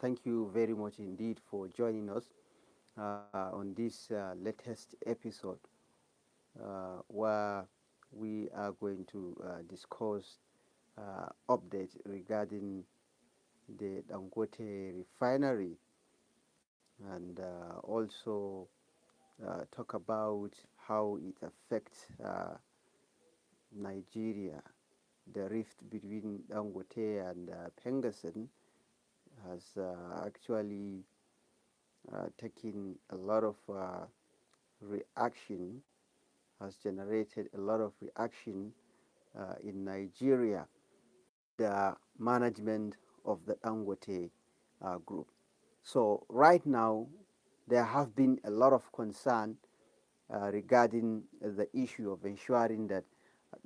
Thank you very much indeed for joining us on this latest episode where we are going to discuss updates regarding the Dangote refinery and also talk about how it affects Nigeria. The rift between Dangote and Pengassan has actually taken a lot of reaction, has generated a lot of reaction in Nigeria, the management of the Dangote group. So right now, there have been a lot of concern regarding the issue of ensuring that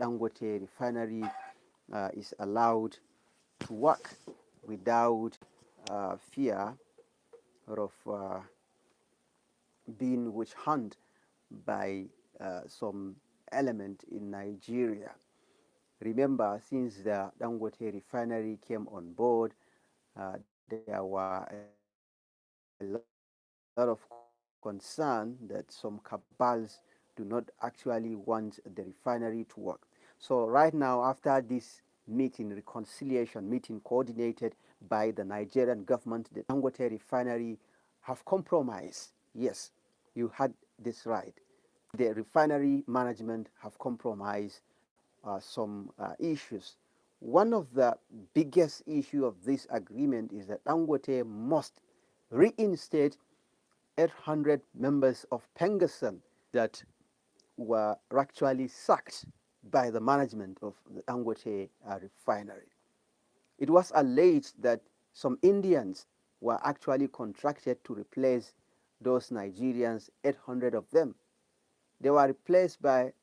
Dangote refinery is allowed to work without fear of being witch hunt by some element in Nigeria. Remember, since the Dangote refinery came on board, there were a lot of concern that some cabals do not actually want the refinery to work. So right now, after this reconciliation meeting coordinated by the Nigerian government, the Dangote refinery have compromised. Yes, you had this right. The refinery management have compromised some issues. One of the biggest issue of this agreement is that Dangote must reinstate 800 members of Pengassan that were actually sacked by the management of the Dangote refinery. It was alleged that some Indians were actually contracted to replace those Nigerians, 800 of them. They were replaced by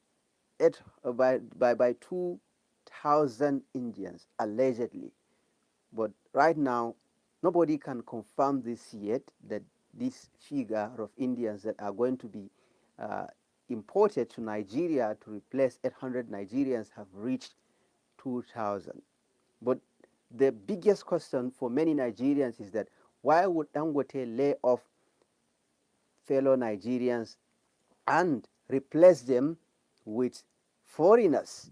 2,000 Indians, allegedly. But right now, nobody can confirm this yet, that this figure of Indians that are going to be imported to Nigeria to replace 800 Nigerians have reached 2,000. But the biggest question for many Nigerians is that why would Dangote lay off fellow Nigerians and replace them with foreigners?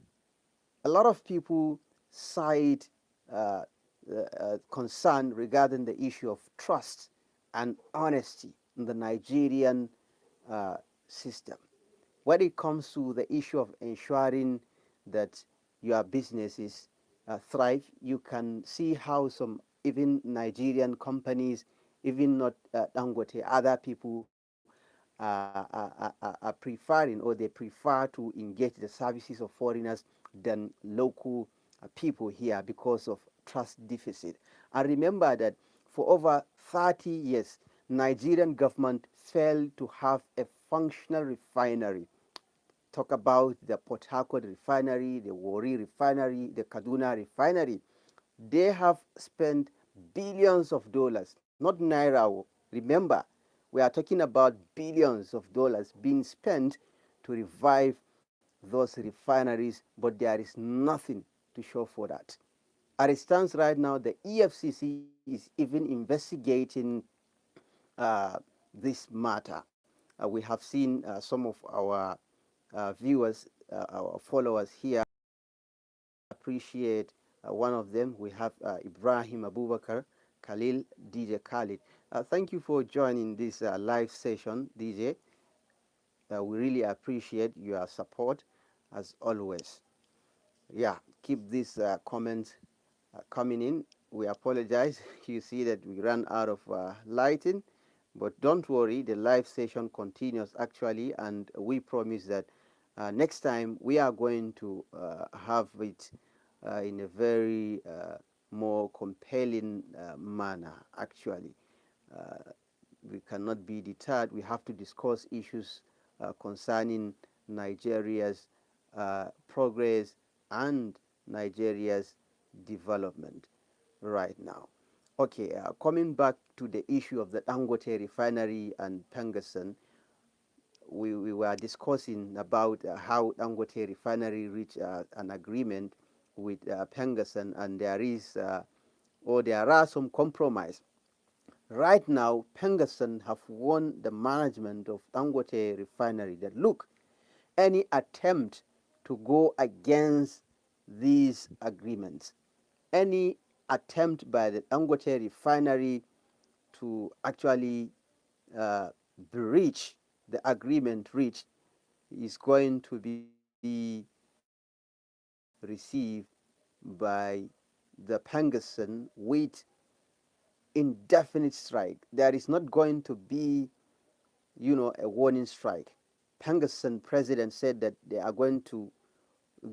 A lot of people cite concern regarding the issue of trust and honesty in the Nigerian system. When it comes to the issue of ensuring that your businesses thrive, you can see how some even Nigerian companies, even not Dangote, other people are preferring, or they prefer to engage the services of foreigners than local people here because of trust deficit. And remember that for over 30 years, Nigerian government failed to have a functional refinery. Talk about the Port Harcourt refinery, the Warri refinery, the Kaduna refinery. They have spent billions of dollars, not naira. Remember, we are talking about billions of dollars being spent to revive those refineries, but there is nothing to show for that. As it stands right now, the EFCC is even investigating this matter. We have seen some of our viewers, our followers here appreciate one of them. We have Ibrahim Abubakar Khalil, DJ Khalid. Thank you for joining this live session, DJ. We really appreciate your support as always. Yeah, keep these comments coming in. We apologize. You see that we ran out of lighting, but don't worry, the live session continues actually, and we promise that next time we are going to have it in a very more compelling manner actually. We cannot be deterred. We have to discuss issues concerning Nigeria's progress and Nigeria's development right now. Okay, coming back to the issue of the Dangote refinery and Pengassan, we were discussing about how Dangote refinery reached an agreement with Pengassan, and there are some compromise. Right now, Pengassan have warned the management of Dangote refinery that look, any attempt to go against these agreements, any attempt by the Dangote refinery to actually uh, breach the agreement reached is going to be received by the Pengassan with indefinite strike. There is not going to be, a warning strike. Pengassan president said that they are going to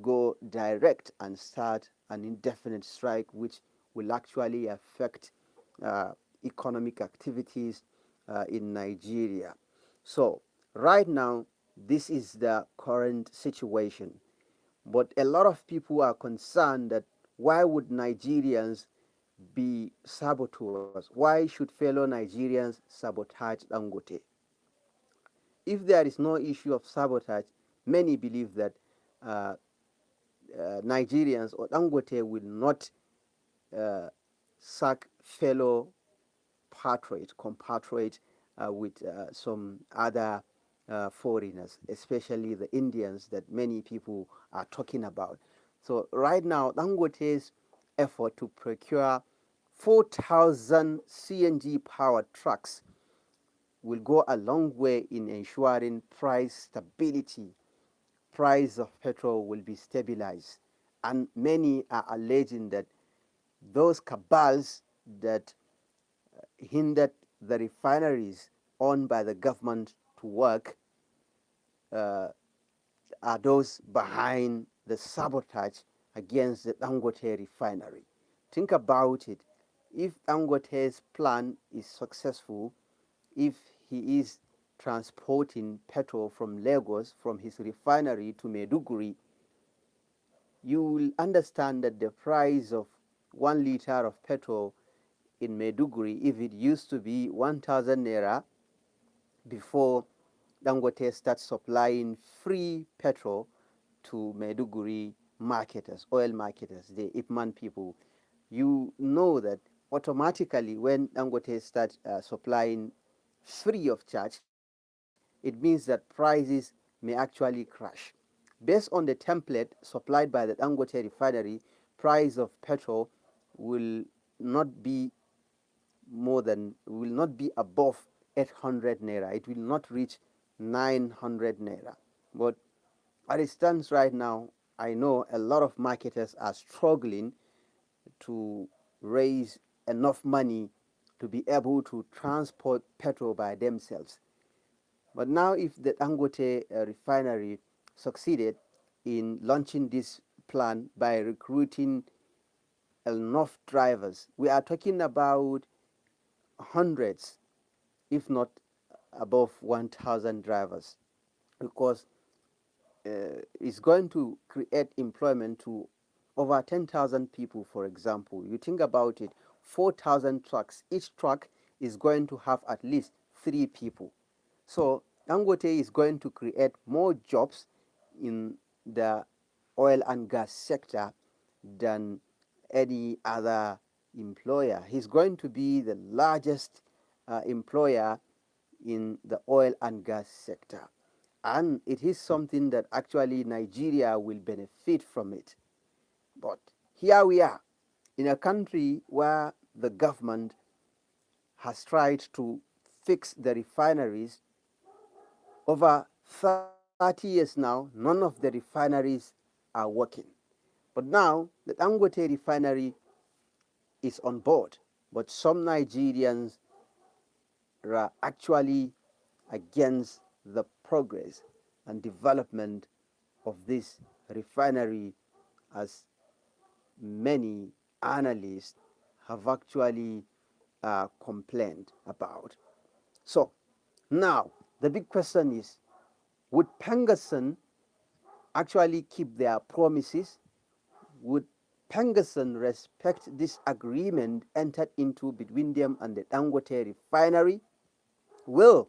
go direct and start an indefinite strike, which will actually affect uh, economic activities in Nigeria. So, right now, this is the current situation. But a lot of people are concerned that why would Nigerians be saboteurs? Why should fellow Nigerians sabotage Dangote? If there is no issue of sabotage, many believe that uh, Nigerians or Dangote will not uh, sack fellow compatriot with some other foreigners, especially the Indians that many people are talking about. So right now, Dangote's effort to procure 4,000 CNG powered trucks will go a long way in ensuring price stability. Price of petrol will be stabilized, and many are alleging that those cabals that hindered the refineries owned by the government to work uh, are those behind the sabotage against the Dangote refinery. Think about it. If Dangote's plan is successful, if he is transporting petrol from Lagos from his refinery to Meduguri, you will understand that the price of 1 liter of petrol in Meduguri, if it used to be 1,000 naira before Dangote starts supplying free petrol to Meduguri marketers, oil marketers, the Ipman people, you know that automatically when Dangote starts supplying free of charge, it means that prices may actually crash. Based on the template supplied by the Dangote refinery, price of petrol will not be will not be above 800 naira. It will not reach 900 naira. But as it stands right now, I know a lot of marketers are struggling to raise enough money to be able to transport petrol by themselves. But now, if the Dangote refinery succeeded in launching this plan by recruiting enough drivers, we are talking about hundreds, if not above 1,000 drivers, because it's going to create employment to over 10,000 people, for example. You think about it, 4,000 trucks. Each truck is going to have at least 3 people. So Dangote is going to create more jobs in the oil and gas sector than any other employer. He's going to be the largest employer in the oil and gas sector. And it is something that actually Nigeria will benefit from it. But here we are in a country where the government has tried to fix the refineries over 30 years now. None of the refineries are working. But now the Dangote refinery is on board. But some Nigerians are actually against the progress and development of this refinery, as many analysts have actually complained about. So now the big question is, would Pengassan actually keep their promises? Would Pengassan respect this agreement entered into between them and the Dangote refinery? Will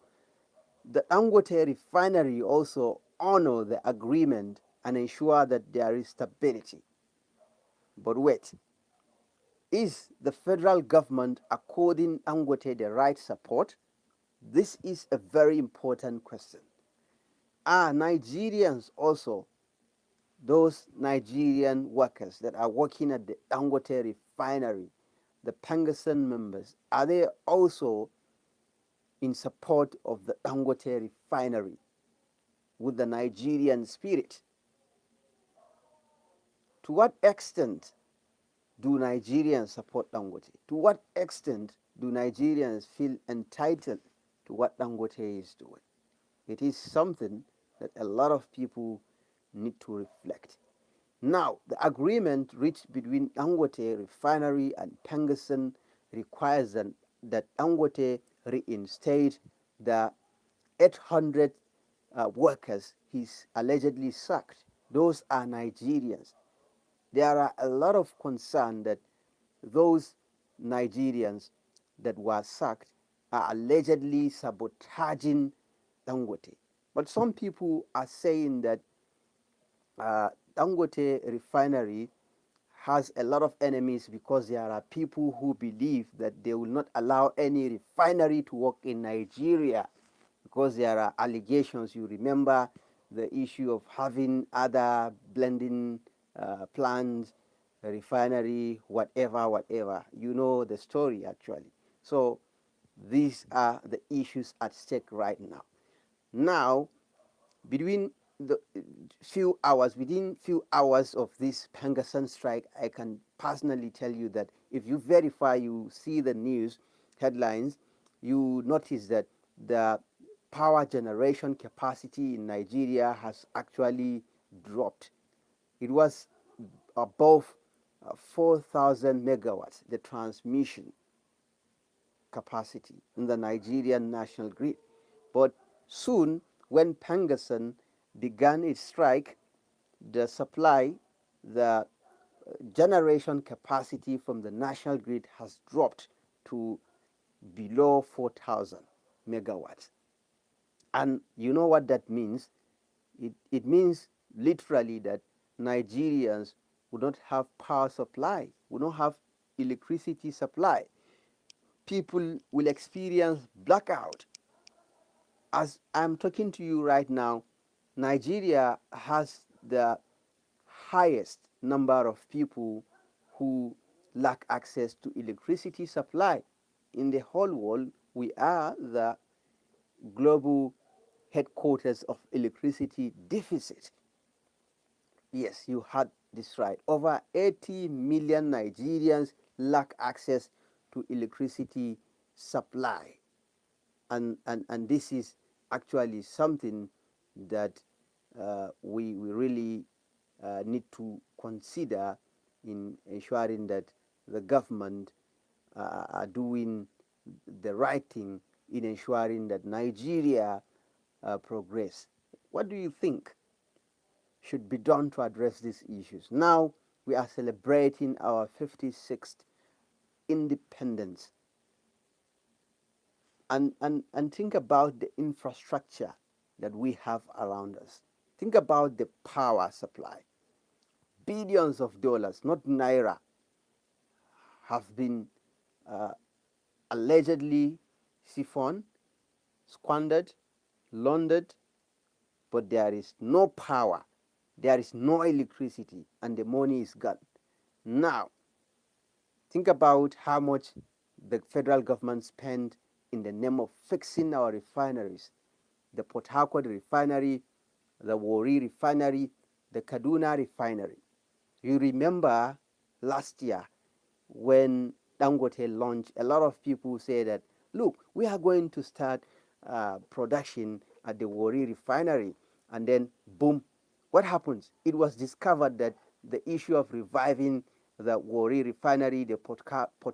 the Dangote refinery also honor the agreement and ensure that there is stability? But wait, Is the federal government according Dangote the right support? This is a very important question. Are Nigerians also, those Nigerian workers that are working at the Dangote refinery, the Pengassan members, are they also in support of the Dangote refinery with the Nigerian spirit? To what extent do Nigerians support Dangote? To what extent do Nigerians feel entitled to what Dangote is doing? It is something that a lot of people need to reflect. Now, the agreement reached between Dangote Refinery and Pengassan requires that Dangote reinstate the 800 workers he's allegedly sacked. Those are Nigerians. There are a lot of concern that those Nigerians that were sacked are allegedly sabotaging Dangote. But some people are saying that Dangote refinery has a lot of enemies because there are people who believe that they will not allow any refinery to work in Nigeria because there are allegations. You remember the issue of having other blending plants, refinery, whatever, whatever. You know the story actually. So these are the issues at stake right now. Now, between the within few hours of this Pengassan strike, I can personally tell you that if you verify, you see the news headlines, you notice that the power generation capacity in Nigeria has actually dropped. It was above 4,000 megawatts, the transmission capacity in the Nigerian national grid. But soon, when Pengassan began its strike, the supply, the generation capacity from the national grid has dropped to below 4,000 megawatts. And you know what that means? It means literally that Nigerians would not have power supply, would not have electricity supply. People will experience blackout. As I'm talking to you right now, Nigeria has the highest number of people who lack access to electricity supply. In the whole world, we are the global headquarters of electricity deficit. Yes, you had this right. Over 80 million Nigerians lack access to electricity supply. And this is actually something that we really need to consider in ensuring that the government are doing the right thing in ensuring that Nigeria progress. What do you think should be done to address these issues? Now we are celebrating our 56th independence, and think about the infrastructure that we have around us. Think about the power supply. Billions of dollars, not naira, have been uh, allegedly siphoned, squandered, laundered, but there is no power, there is no electricity, and the money is gone. Now, think about how much the federal government spent in the name of fixing our refineries. The Port Harcourt refinery, the Warri refinery, the Kaduna refinery. You remember last year when Dangote launched, a lot of people say that, look, we are going to start production at the Warri refinery. And then, boom, what happens? It was discovered that the issue of reviving the Warri refinery, the Port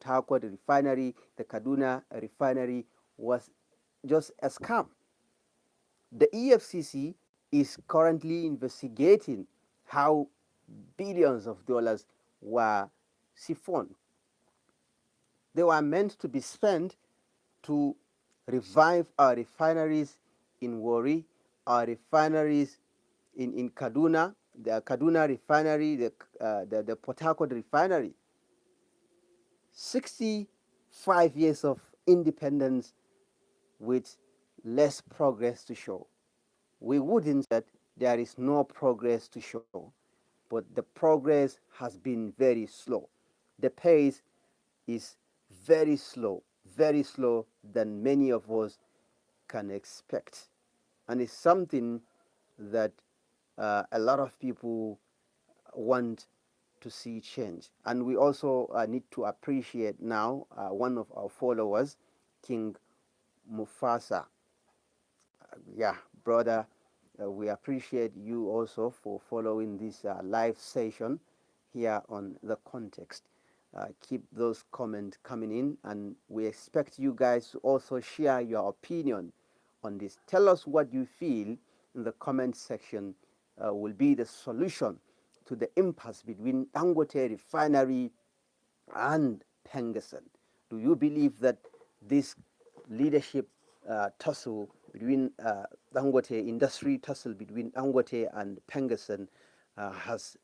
Harcourt refinery, the Kaduna refinery was just a scam. The EFCC is currently investigating how billions of dollars were siphoned. They were meant to be spent to revive our refineries in Warri, our refineries in Kaduna, the Kaduna refinery, the Port Harcourt refinery. 65 years of independence with less progress to show. We wouldn't say that there is no progress to show, but the progress has been very slow. The pace is very slow than many of us can expect. And it's something that a lot of people want to see change. And we also need to appreciate now one of our followers, King Mufasa. Yeah, brother, we appreciate you also for following this live session here on The Context. Keep those comments coming in, and we expect you guys to also share your opinion on this. Tell us what you feel in the comment section will be the solution to the impasse between Dangote Refinery and Pengassan. Do you believe that this leadership tussle between Dangote, industry tussle between Dangote and Pengassan has,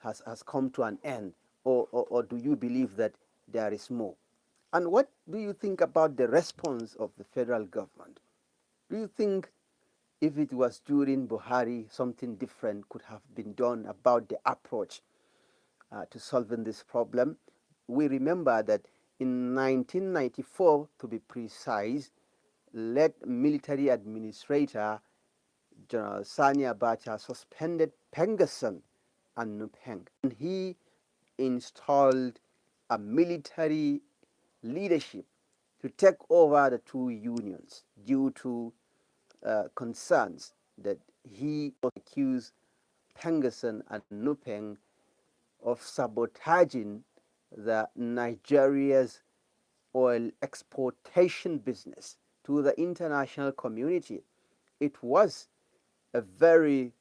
has come to an end? Or do you believe that there is more? And what do you think about the response of the federal government? Do you think if it was during Buhari, something different could have been done about the approach to solving this problem? We remember that in 1994, to be precise, led military administrator General Sani Abacha suspended Pengassan and Nupeng. And he installed a military leadership to take over the two unions due to concerns that he accused Pengassan and Nupeng of sabotaging the Nigeria's oil exportation business to the international community. It was a very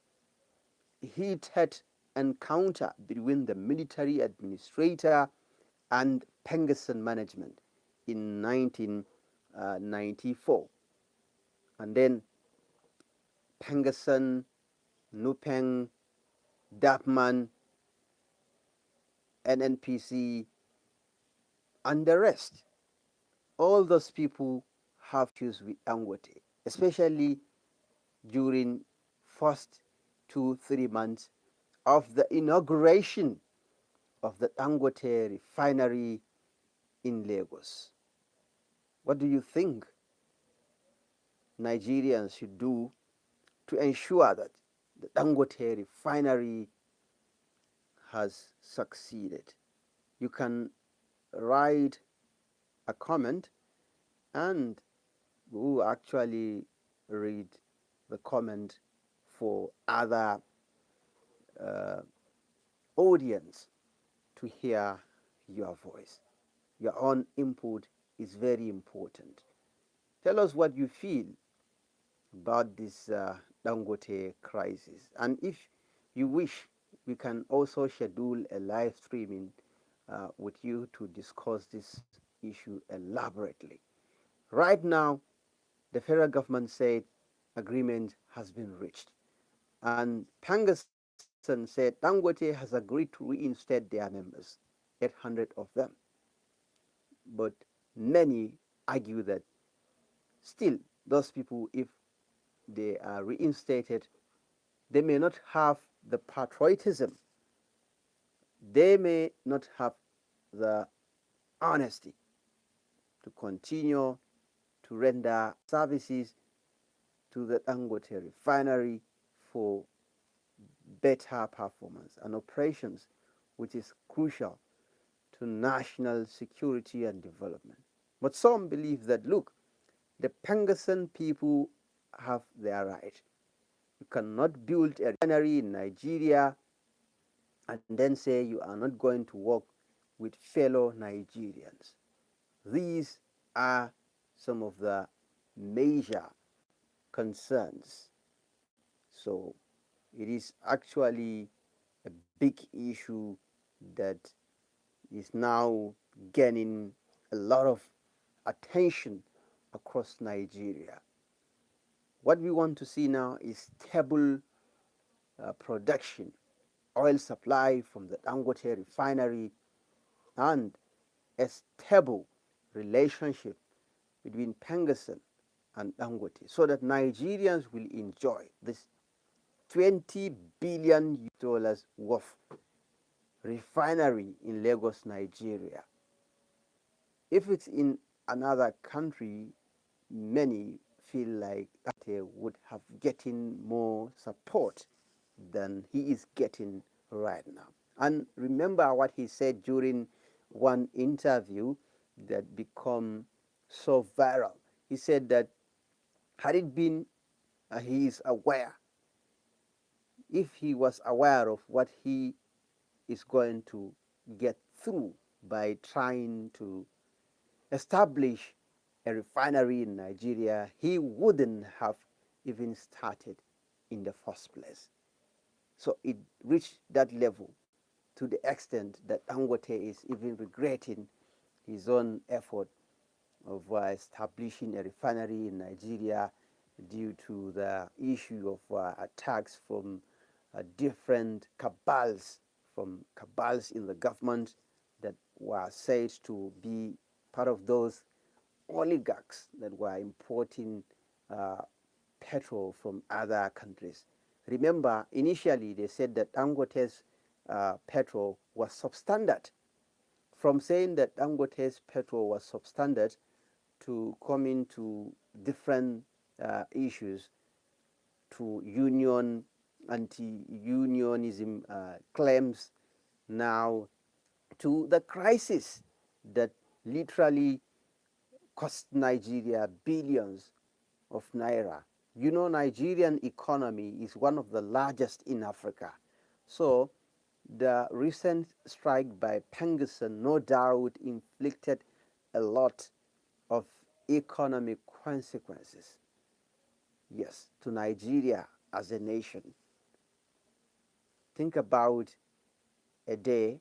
heated encounter between the military administrator and Pengassan management in 1994. And then Pengassan, Nupeng, Dapman, NNPC, and the rest, all those people have issues with Dangote, especially during first 2-3 months of the inauguration of the Dangote refinery in Lagos. What do you think Nigerians should do to ensure that the Dangote refinery has succeeded? You can write a comment and we will actually read the comment for other uh, audience to hear your voice. Your own input is very important. Tell us what you feel about this Dangote crisis. And if you wish, we can also schedule a live streaming with you to discuss this issue elaborately. Right now, the federal government said agreement has been reached. And Pengassan said Dangote has agreed to reinstate their members, 800 of them. But many argue that still those people, if they are reinstated, they may not have the patriotism, they may not have the honesty to continue to render services to the Dangote refinery for better performance and operations, which is crucial to national security and development. But some believe that, look, the Pengassan people have their right. You cannot build a refinery in Nigeria and then say you are not going to work with fellow Nigerians. These are some of the major concerns. So it is actually a big issue that is now gaining a lot of attention across Nigeria. What we want to see now is stable production, oil supply from the Dangote refinery, and a stable relationship between Pengassan and Dangote so that Nigerians will enjoy this 20 billion dollars worth refinery in Lagos, Nigeria. If it's in another country, many feel like they would have getting more support than he is getting right now. And remember what he said during one interview that become so viral. He said that had it been he is aware, if he was aware of what he is going to get through by trying to establish a refinery in Nigeria, he wouldn't have even started in the first place. So it reached that level to the extent that Dangote is even regretting his own effort of establishing a refinery in Nigeria due to the issue of attacks from different cabals, from cabals in the government that were said to be part of those oligarchs that were importing uh, petrol from other countries. Remember, initially they said that Dangote's petrol was substandard. From saying that Dangote's petrol was substandard to coming to different issues, to anti-unionism claims, now to the crisis that literally cost Nigeria billions of naira. You know, Nigerian economy is one of the largest in Africa. So the recent strike by Pengassan no doubt inflicted a lot of economic consequences, yes, to Nigeria as a nation. Think about a day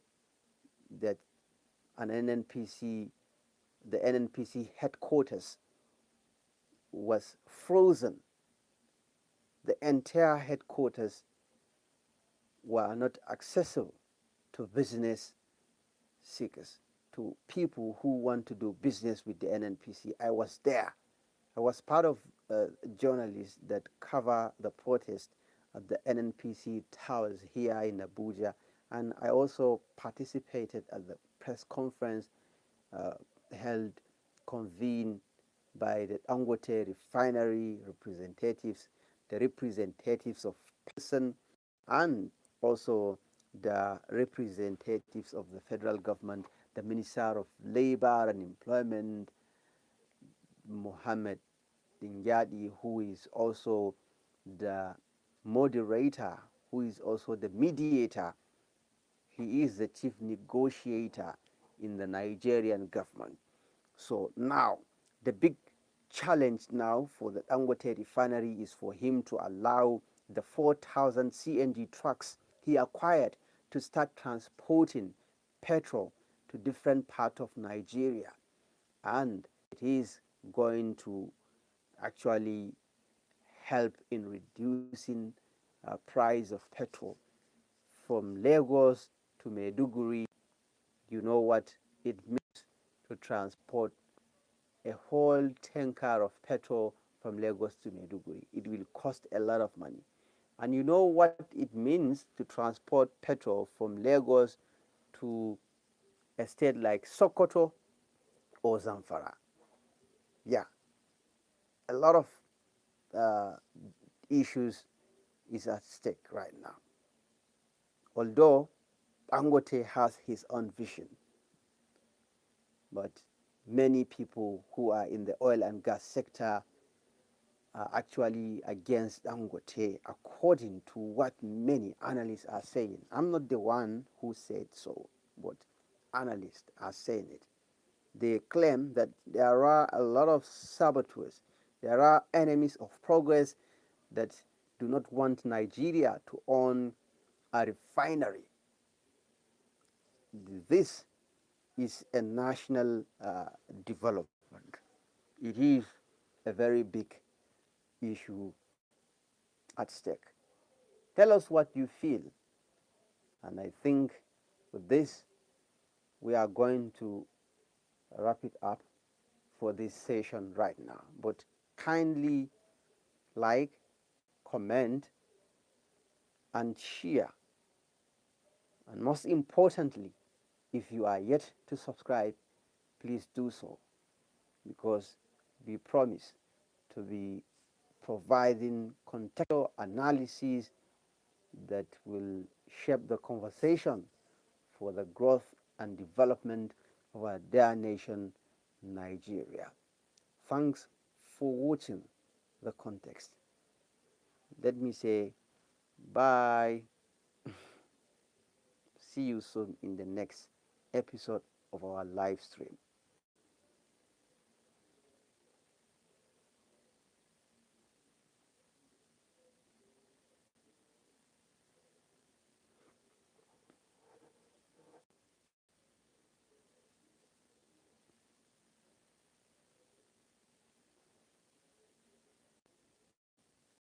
that an NNPC, the NNPC headquarters was frozen. The entire headquarters were not accessible to business seekers, to people who want to do business with the NNPC. I was there. I was part of journalists that cover the protest at the NNPC towers here in Abuja, and I also participated at the press conference uh, held, convened by the Dangote refinery representatives, the representatives of person, and also the representatives of the federal government, the Minister of Labor and Employment, Mohammed Dingyadi, who is also the moderator, who is also the mediator. He is the chief negotiator in the Nigerian government. So now, the big challenge now for the Dangote refinery is for him to allow the 4,000 CNG trucks he acquired to start transporting petrol to different parts of Nigeria. And it is going to actually help in reducing price of petrol from Lagos to Maiduguri. You know what it means to transport a whole tanker of petrol from Lagos to Maiduguri. It will cost a lot of money. And you know what it means to transport petrol from Lagos to a state like Sokoto or Zamfara. Yeah, a lot of uh, issues is at stake right now. Although Dangote has his own vision, but many people who are in the oil and gas sector are actually against Dangote, according to what many analysts are saying. I'm not the one who said so, but analysts are saying it. They claim that there are a lot of saboteurs, there are enemies of progress that do not want Nigeria to own a refinery. This is a national development. It is a very big issue at stake. Tell us what you feel. And I think with this, we are going to wrap it up for this session right now. But kindly like, comment, and share. And most importantly, if you are yet to subscribe, please do so, because we promise to be providing contextual analysis that will shape the conversation for the growth and development of our dear nation, Nigeria. Thanks for watching the context. Let me say bye. See you soon in the next episode of our live stream.